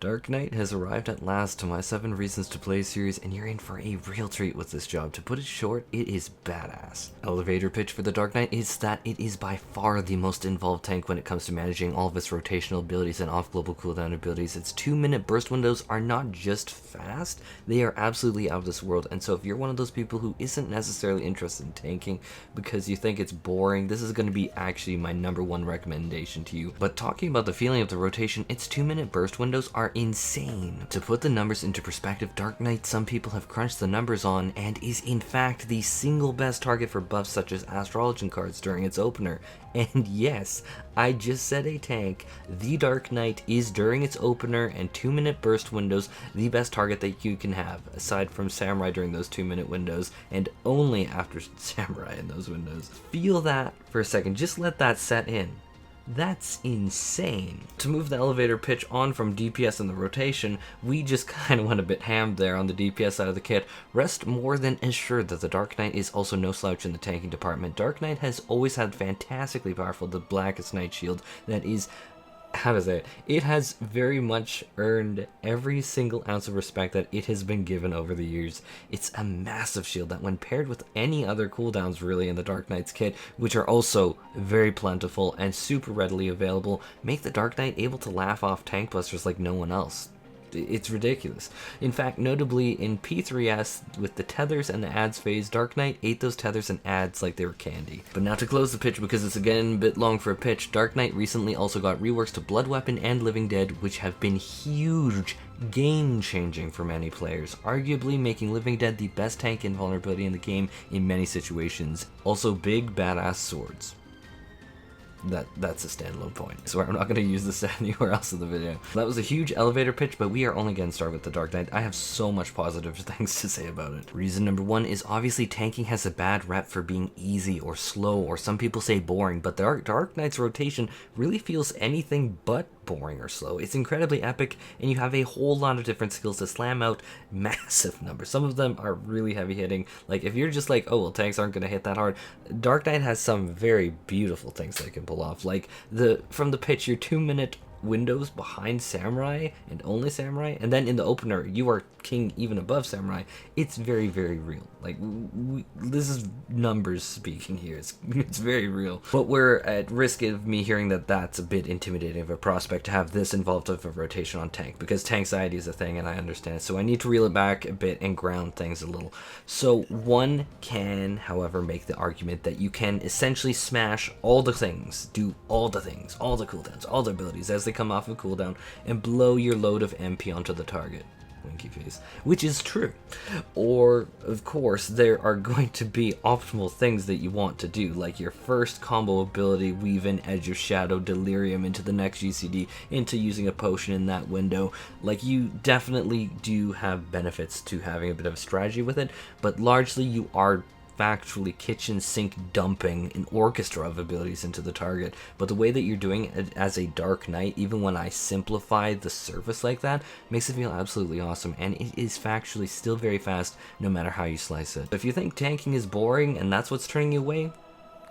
Dark Knight has arrived at last to my 7 Reasons to Play series, and you're in for a real treat with this job. To put it short, it is badass. Elevator pitch for the Dark Knight is that it is by far the most involved tank when it comes to managing all of its rotational abilities and off-global cooldown abilities. Its 2-minute burst windows are not just fast, they are absolutely out of this world, and so if you're one of those people who isn't necessarily interested in tanking because you think it's boring, this is going to be actually my #1 recommendation to you. But talking about the feeling of the rotation, its 2-minute burst windows are insane. To put the numbers into perspective, Dark Knight, some people have crunched the numbers on, and is in fact the single best target for buffs such as Astrologian cards during its opener. And yes, I just said a tank. The Dark Knight is, during its opener and 2-minute burst windows, the best target that you can have, aside from Samurai during those 2-minute windows, and only after Samurai in those windows. Feel that for a second, just let that set in. That's insane. To move the elevator pitch on from DPS and the rotation, we just kind of went a bit hammed there on the DPS side of the kit. Rest more than assured that the Dark Knight is also no slouch in the tanking department. Dark Knight has always had fantastically powerful the Blackest Night shield that is, how to say it? It has very much earned every single ounce of respect that it has been given over the years. It's a massive shield that, when paired with any other cooldowns really in the Dark Knight's kit, which are also very plentiful and super readily available, make the Dark Knight able to laugh off tank busters like no one else. It's ridiculous. In fact, notably in P3S, with the tethers and the ads phase, Dark Knight ate those tethers and ads like they were candy. But now to close the pitch, because it's again a bit long for a pitch, Dark Knight recently also got reworks to Blood Weapon and Living Dead, which have been huge, game-changing for many players, arguably making Living Dead the best tank invulnerability in the game in many situations. Also, big badass swords. That's a standalone point. So I'm not going to use this anywhere else in the video. That was a huge elevator pitch, but we are only getting started with the Dark Knight. I have so much positive things to say about it. Reason #1 is obviously tanking has a bad rep for being easy or slow, or some people say boring, but the Dark Knight's rotation really feels anything but boring or slow. It's incredibly epic, and you have a whole lot of different skills to slam out massive numbers. Some of them are really heavy hitting. Like, if you're just like, oh well, tanks aren't going to hit that hard, Dark Knight has some very beautiful things they can pull off. Like, from the pitch, your 2-minute windows behind Samurai and only Samurai, and then in the opener you are king even above Samurai. It's very, very real. Like, this is numbers speaking here. It's very real. But we're at risk of me hearing that that's a bit intimidating of a prospect to have this involved of a rotation on tank, because tanxiety is a thing and I understand it, so I need to reel it back a bit and ground things a little. So one can, however, make the argument that you can essentially smash all the things, do all the things, all the cooldowns, all the abilities as they come off of cooldown, and blow your load of MP onto the target. Winky face. Which is true. Or, of course, there are going to be optimal things that you want to do, like your first combo ability, weave in Edge of Shadow, Delirium into the next GCD, into using a potion in that window. Like, you definitely do have benefits to having a bit of a strategy with it, but largely you are factually kitchen sink dumping an orchestra of abilities into the target. But the way that you're doing it as a Dark Knight, even when I simplify the surface like that, makes it feel absolutely awesome, and it is factually still very fast no matter how you slice it. If you think tanking is boring and that's what's turning you away,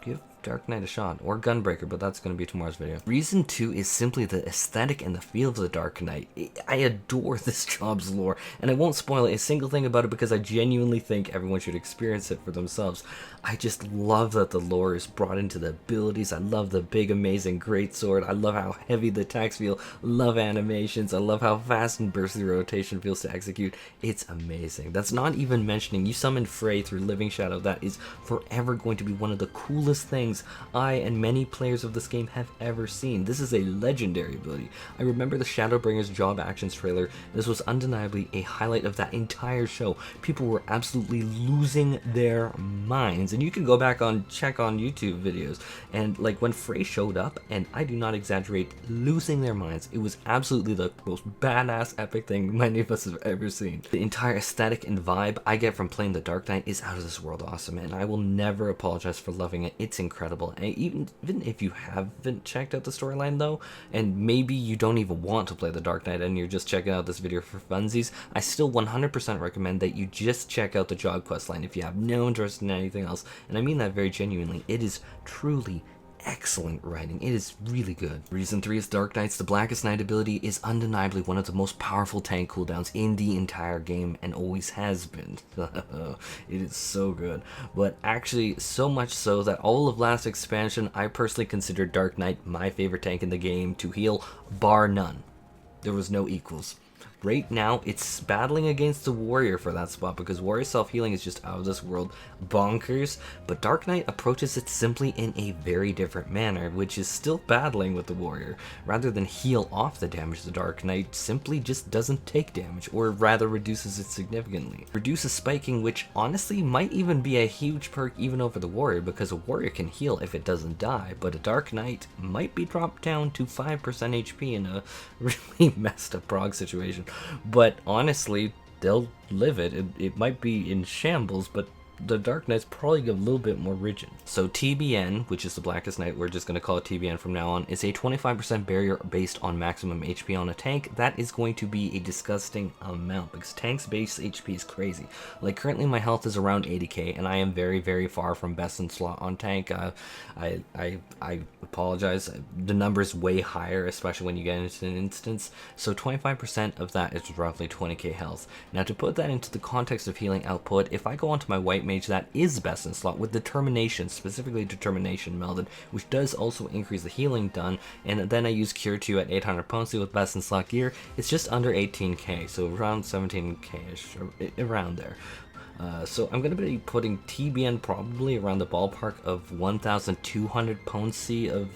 give Dark Knight a shot, or Gunbreaker, but that's going to be tomorrow's video. Reason 2 is simply the aesthetic and the feel of the Dark Knight. I adore this job's lore, and I won't spoil a single thing about it because I genuinely think everyone should experience it for themselves. I just love that the lore is brought into the abilities. I love the big, amazing greatsword. I love how heavy the attacks feel. Love animations. I love how fast and bursty the rotation feels to execute. It's amazing. That's not even mentioning you summon Frey through Living Shadow. That is forever going to be one of the coolest things I and many players of this game have ever seen. This is a legendary ability. I remember the Shadowbringers job actions trailer. This was undeniably a highlight of that entire show. People were absolutely losing their minds, and you can go back on check on YouTube videos, and like when Frey showed up, and I do not exaggerate, losing their minds. It was absolutely the most badass epic thing many of us have ever seen. The entire aesthetic and vibe I get from playing the Dark Knight is out of this world awesome, and I will never apologize for loving it. It's incredible. And even if you haven't checked out the storyline though, and maybe you don't even want to play the Dark Knight and you're just checking out this video for funsies, I still 100% recommend that you just check out the job quest line if you have no interest in anything else, and I mean that very genuinely. It is truly excellent writing. It is really good. Reason 3 is Dark Knight's The Blackest Night ability is undeniably one of the most powerful tank cooldowns in the entire game and always has been. It is so good. But actually, so much so that all of last expansion, I personally considered Dark Knight my favorite tank in the game to heal, bar none. There was no equals. Right now, it's battling against the Warrior for that spot because Warrior self-healing is just out of this world bonkers, but Dark Knight approaches it simply in a very different manner, which is still battling with the Warrior. Rather than heal off the damage, the Dark Knight simply just doesn't take damage, or rather reduces it significantly. Reduces spiking, which honestly might even be a huge perk even over the Warrior, because a Warrior can heal if it doesn't die, but a Dark Knight might be dropped down to 5% HP in a really messed up prog situation. But honestly, they'll live it. It might be in shambles, but the Dark Knight's probably a little bit more rigid. So TBN, which is the Blackest Night, we're just going to call it TBN from now on, is a 25% barrier based on maximum HP on a tank. That is going to be a disgusting amount because tank's base HP is crazy. Like currently my health is around 80k and I am very, very far from best in slot on tank. I apologize. The number is way higher, especially when you get into an instance. So 25% of that is roughly 20k health. Now to put that into the context of healing output, if I go onto my white mage that is best in slot with determination, specifically determination melded, which does also increase the healing done, and then I use cure 2 at 800 potency with best in slot gear, it's just under 18k, so around 17k-ish, around there. So I'm going to be putting TBN probably around the ballpark of 1200 potency of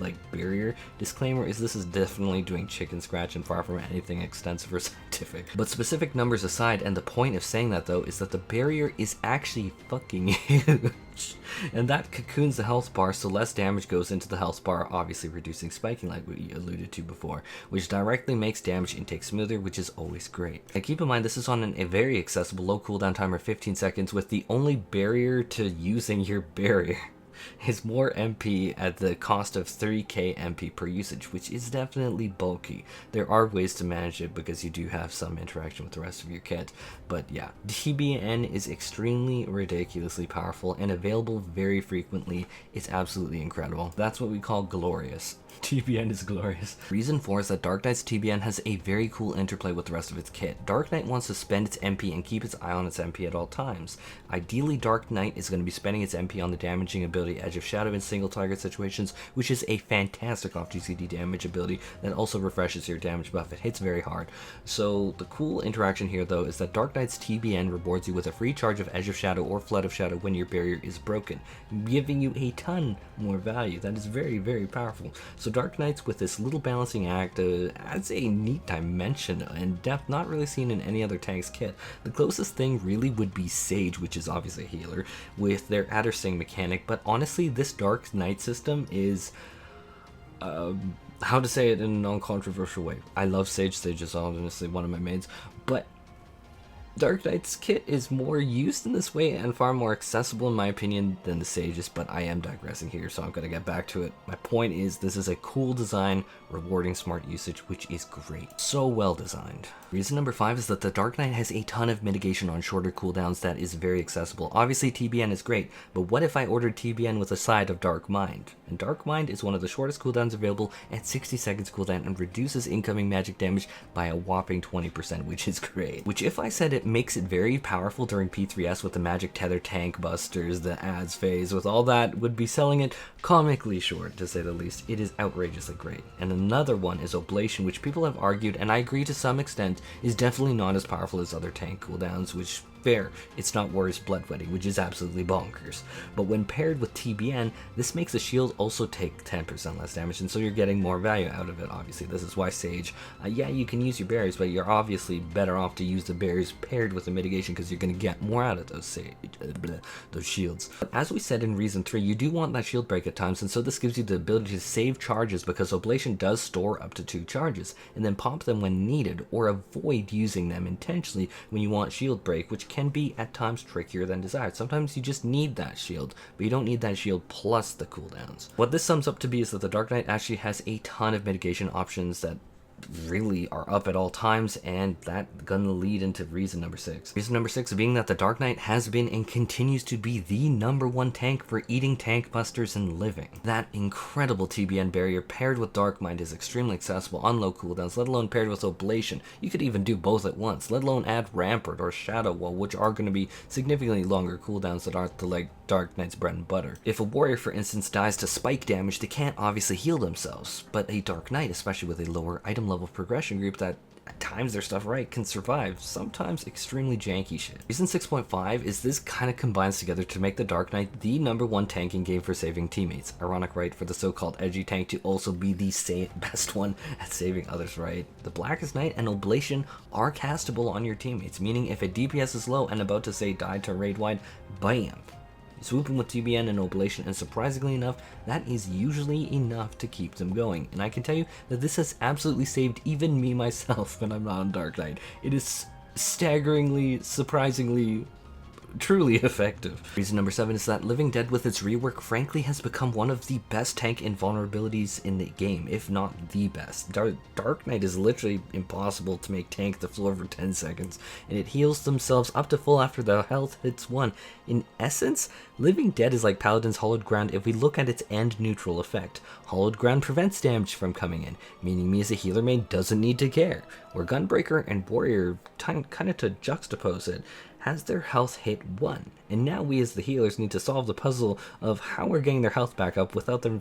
like barrier. Disclaimer is this is definitely doing chicken scratch and far from anything extensive or scientific. But specific numbers aside, and the point of saying that though is that the barrier is actually fucking huge. And that cocoons the health bar, so less damage goes into the health bar, obviously reducing spiking like we alluded to before, which directly makes damage intake smoother, which is always great. And keep in mind this is on a very accessible low cooldown timer, 15 seconds, with the only barrier to using your barrier is more MP at the cost of 3k MP per usage, which is definitely bulky. There are ways to manage it because you do have some interaction with the rest of your kit, but yeah, TBN is extremely ridiculously powerful and available very frequently. It's absolutely incredible. That's what we call glorious. TBN is glorious. Reason 4 is that Dark Knight's TBN has a very cool interplay with the rest of its kit. Dark Knight wants to spend its MP and keep its eye on its MP at all times. Ideally, Dark Knight is going to be spending its MP on the damaging ability Edge of Shadow in single target situations, which is a fantastic off GCD damage ability that also refreshes your damage buff. It hits very hard. So the cool interaction here though is that Dark Knight's TBN rewards you with a free charge of Edge of Shadow or Flood of Shadow when your barrier is broken, giving you a ton more value. That is very, very powerful. So Dark Knights with this little balancing act adds a neat dimension and depth not really seen in any other tank's kit. The closest thing really would be Sage, which is obviously a healer, with their Addersing mechanic, but honestly this Dark Knight system is how to say it in a non-controversial way. I love Sage. Sage is honestly one of my mains, but Dark Knight's kit is more used in this way and far more accessible in my opinion than the Sage's, but I am digressing here, so I'm going to get back to it. My point is this is a cool design, rewarding smart usage, which is great. So well designed. Reason number 5 is that the Dark Knight has a ton of mitigation on shorter cooldowns that is very accessible. Obviously TBN is great, but what if I ordered TBN with a side of Dark Mind? And Dark Mind is one of the shortest cooldowns available at 60 seconds cooldown and reduces incoming magic damage by a whopping 20%, which is great. Which if I said it makes it very powerful during P3S with the magic tether tank busters, the ads phase, with all that, would be selling it comically short to say the least. It is outrageously great. And another one is Oblation, which people have argued, and I agree to some extent, is definitely not as powerful as other tank cooldowns, which fair, it's not Warrior's Bloodwetting, which is absolutely bonkers. But when paired with TBN, this makes the shield also take 10% less damage, and so you're getting more value out of it, obviously. This is why Sage, yeah, you can use your berries, but you're obviously better off to use the berries paired with the mitigation because you're going to get more out of those shields. But as we said in Reason 3, you do want that shield break at times, and so this gives you the ability to save charges because Oblation does store up to 2 charges, and then pop them when needed, or avoid using them intentionally when you want shield break, which can be at times trickier than desired. Sometimes you just need that shield, but you don't need that shield plus the cooldowns. What this sums up to be is that the Dark Knight actually has a ton of mitigation options that really are up at all times, and that gonna lead into reason number 6. Reason number 6 being that the Dark Knight has been and continues to be the #1 tank for eating tank busters and living. That incredible TBN barrier paired with Dark Mind is extremely accessible on low cooldowns, let alone paired with Oblation. You could even do both at once, let alone add Rampart or Shadow Wall, which are going to be significantly longer cooldowns that aren't the Dark Knight's bread and butter. If a warrior, for instance, dies to spike damage, they can't obviously heal themselves, but a Dark Knight, especially with a lower item level progression group that times their stuff right, can survive sometimes extremely janky shit. Reason 6.5 is this kind of combines together to make the Dark Knight the #1 tanking game for saving teammates. Ironic, right, for the so-called edgy tank to also be the best one at saving others, right? The Blackest Night and Oblation are castable on your teammates, meaning if a DPS is low and about to say die to raid wide, bam! Swoop in with TBN and Oblation, and surprisingly enough, that is usually enough to keep them going. And I can tell you that this has absolutely saved even me myself when I'm not on Dark Knight. It is staggeringly, surprisingly, truly effective. Reason number 7 is that Living Dead with its rework frankly has become one of the best tank invulnerabilities in the game, if not the best. Dark Knight is literally impossible to make tank the floor for 10 seconds, and it heals themselves up to full after the health hits 1. In essence, Living Dead is like Paladin's Hollowed Ground if we look at its end neutral effect. Hollowed Ground prevents damage from coming in, meaning me as a healer main doesn't need to care, where Gunbreaker and Warrior, kind of to juxtapose it, has their health hit 1, and now we as the healers need to solve the puzzle of how we're getting their health back up without them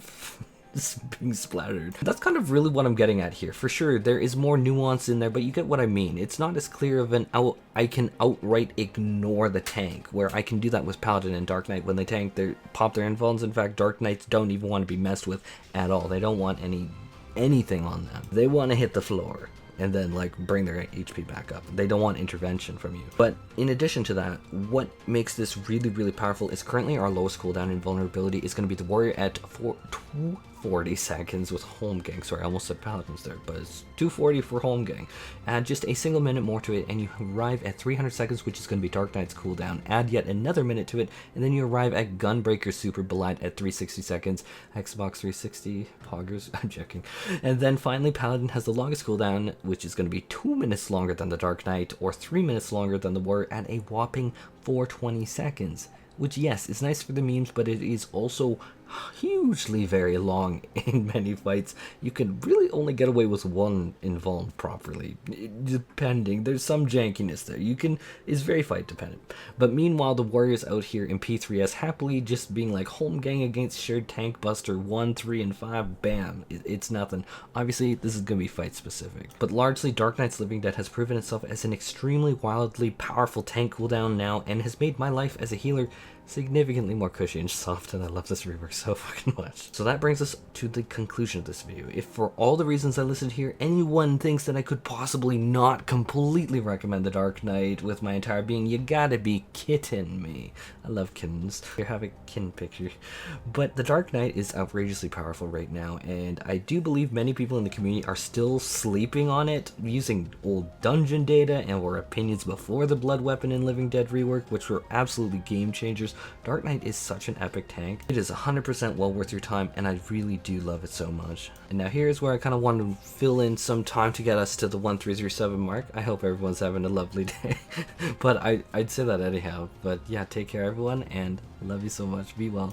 being splattered. That's kind of really what I'm getting at here. For sure, there is more nuance in there, but you get what I mean. It's not as clear of I can outright ignore the tank, where I can do that with Paladin and Dark Knight when they tank, they pop their invulns. In fact, Dark Knights don't even want to be messed with at all. They don't want anything on them. They want to hit the floor and then bring their HP back up. They don't want intervention from you. But in addition to that, what makes this really, really powerful is currently our lowest cooldown invulnerability is going to be the Warrior at 240 seconds with home gang. Sorry, I almost said Paladins there, but it's 240 for home gang. Add just a single minute more to it and you arrive at 300 seconds, which is going to be Dark Knight's cooldown. Add yet another minute to it and then you arrive at Gunbreaker Super Belied at 360 seconds. Xbox 360, poggers, I'm checking. And then finally, Paladin has the longest cooldown, which is going to be 2 minutes longer than the Dark Knight or 3 minutes longer than the Warrior at a whopping 420 seconds. Which, yes, is nice for the memes, but it is also hugely very long in many fights. You can really only get away with 1 invuln properly, depending. There's some jankiness there. It's very fight dependent. But meanwhile, the Warriors out here in P3S happily just being home gang against shared tank buster 1, 3, and 5, bam, it's nothing. Obviously, this is going to be fight specific. But largely, Dark Knight's Living Dead has proven itself as an extremely wildly powerful tank cooldown now, and has made my life as a healer significantly more cushy and soft, and I love this rework so fucking much. So that brings us to the conclusion of this video. If for all the reasons I listed here, anyone thinks that I could possibly not completely recommend the Dark Knight with my entire being, you gotta be kidding me. I love kittens. Here, have a kitten picture. But the Dark Knight is outrageously powerful right now, and I do believe many people in the community are still sleeping on it, using old dungeon data and or opinions before the Blood Weapon and Living Dead rework, which were absolutely game changers. Dark Knight is such an epic tank. It is 100% well worth your time, and I really do love it so much. And now here's where I kind of want to fill in some time to get us to the 1307 mark. I hope everyone's having a lovely day. But I'd say that anyhow. But yeah, take care everyone, and love you so much. Be well.